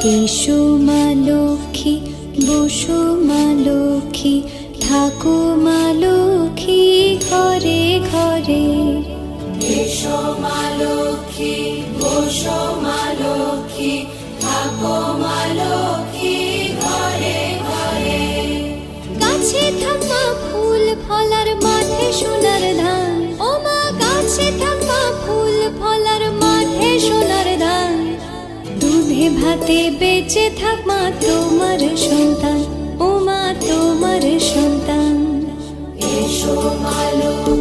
এসো মা লক্ষ্মী, বসো মা লক্ষ্মী, থাকো মা লক্ষ্মী ঘরে ঘরে। এসো মা লক্ষ্মী, বসো মা লক্ষ্মী, থাকো মা লক্ষ্মী ঘরে ঘরে। গাছে থাকা ফুল ফলার মাঠে সোনার ধান, ও মা গাছে থাকা ফুল ফলার মাঠে সোনার ধান। দুধে ভাতে বেঁচে থাক মা তোমার সন্তান, ও মা তোমার সন্তান। এসো মা লক্ষ্মী।